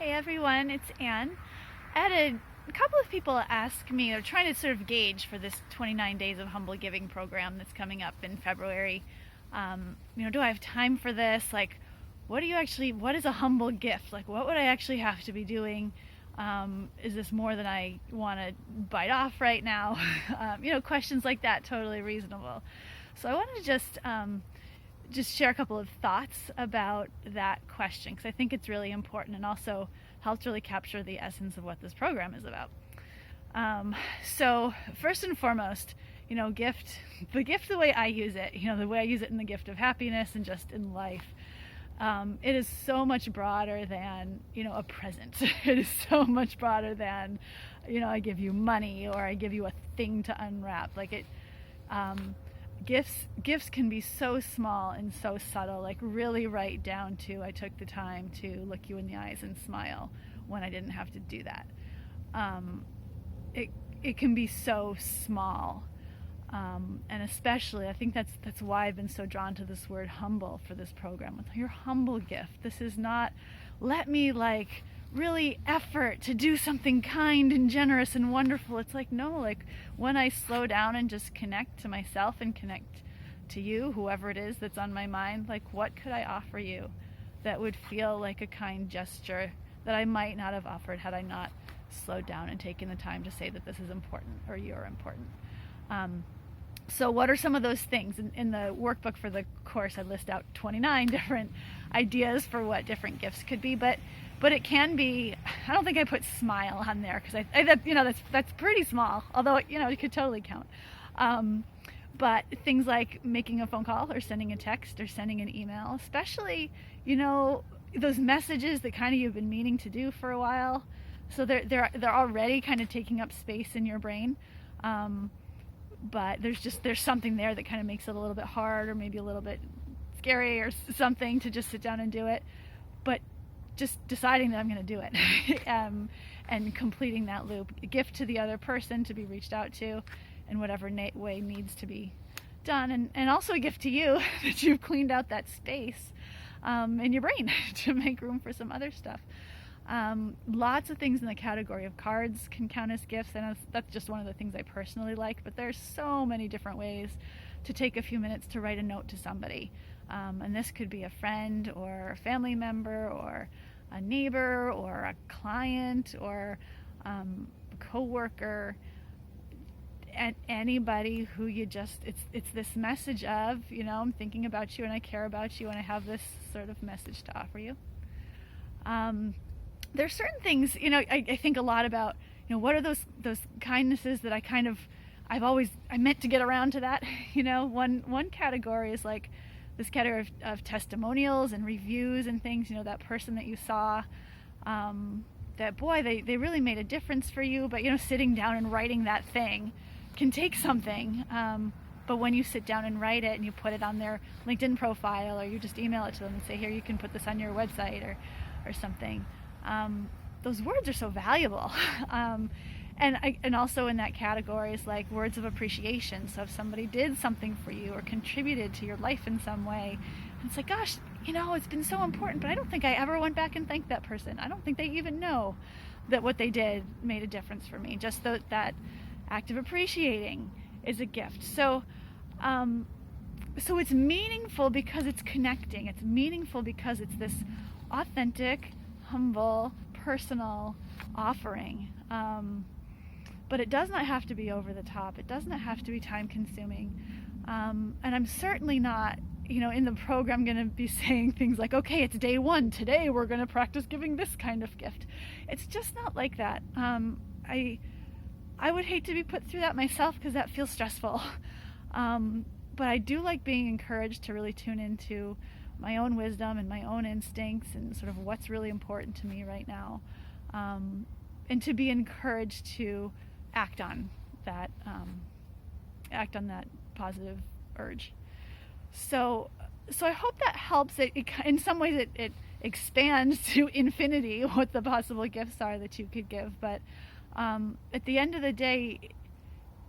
Hey everyone, it's Anne. I had a couple of people ask me, they're trying to sort of gauge for this 29 Days of Humble Giving program that's coming up in February. Do I have time for this? Like, what is a humble gift? Like, what would I actually have to be doing? Is this more than I want to bite off right now? Questions like that, totally reasonable. So I wanted to just share a couple of thoughts about that question because I think it's really important and also helps really capture the essence of what this program is about. So first and foremost, the gift the way I use it, the way I use it in the gift of happiness and just in life, it is so much broader than, a present. It is so much broader than, I give you money or I give you a thing to unwrap. Like it, gifts can be so small and so subtle, like really right down to I took the time to look you in the eyes and smile when I didn't have to do that. It can be so small, and especially I think that's why I've been so drawn to this word humble for this program. With your humble gift, this is not let me like really effort to do something kind and generous and wonderful. It's like, no, like when I slow down and just connect to myself and connect to you, whoever it is that's on my mind, like what could I offer you that would feel like a kind gesture that I might not have offered had I not slowed down and taken the time to say that this is important or you're important. So what are some of those things? In the workbook for the course, I list out 29 different ideas for what different gifts could be, but it can be, I don't think I put smile on there because that's pretty small, although it could totally count. But things like making a phone call or sending a text or sending an email, especially, those messages that kind of you've been meaning to do for a while. So they're already kind of taking up space in your brain. But there's something there that kind of makes it a little bit hard or maybe a little bit scary or something to just sit down and do it. But just deciding that I'm going to do it and completing that loop. A gift to the other person to be reached out to in whatever way needs to be done. And also a gift to you that you've cleaned out that space in your brain to make room for some other stuff. Lots of things in the category of cards can count as gifts, and that's just one of the things I personally like, but there's so many different ways to take a few minutes to write a note to somebody. And this could be a friend or a family member or a neighbor or a client or a coworker, and anybody who you just, it's this message of, I'm thinking about you and I care about you and I have this sort of message to offer you. There's certain things, I think a lot about, what are those kindnesses that I meant to get around to that. One category is like this category of testimonials and reviews and things, that person that you saw, that boy, they really made a difference for you, but sitting down and writing that thing can take something. But when you sit down and write it and you put it on their LinkedIn profile or you just email it to them and say, here, you can put this on your website or something. Those words are so valuable. And also in that category is like words of appreciation. So if somebody did something for you or contributed to your life in some way, it's like, gosh, it's been so important, but I don't think I ever went back and thanked that person. I don't think they even know that what they did made a difference for me. Just that act of appreciating is a gift. So it's meaningful because it's connecting. It's meaningful because it's this authentic, humble, personal offering. But it does not have to be over the top. It does not have to be time consuming. And I'm certainly not, in the program going to be saying things like, okay, it's day 1. Today we're going to practice giving this kind of gift. It's just not like that. I would hate to be put through that myself because that feels stressful. But I do like being encouraged to really tune into my own wisdom and my own instincts and sort of what's really important to me right now, and to be encouraged to act on that positive urge. So I hope that helps. It in some ways it expands to infinity what the possible gifts are that you could give, but at the end of the day,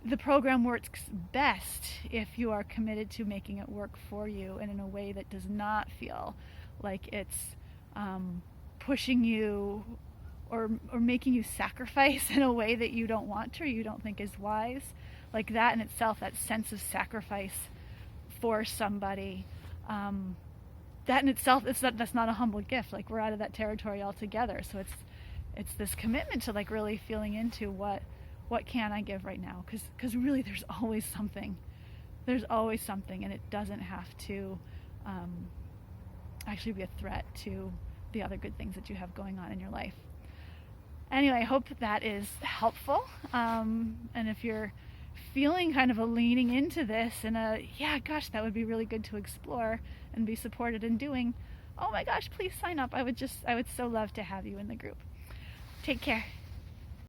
the program works best if you are committed to making it work for you and in a way that does not feel like it's pushing you or making you sacrifice in a way that you don't want to or you don't think is wise, like that in itself, that sense of sacrifice for somebody, that in itself, that's not a humble gift. Like, we're out of that territory altogether. So it's this commitment to like really feeling into what can I give right now, because really there's always something, and it doesn't have to actually be a threat to the other good things that you have going on in your life. Anyway, I hope that is helpful, and if you're feeling kind of a leaning into this and that would be really good to explore and be supported in doing, oh my gosh, please sign up. I would so love to have you in the group. Take care.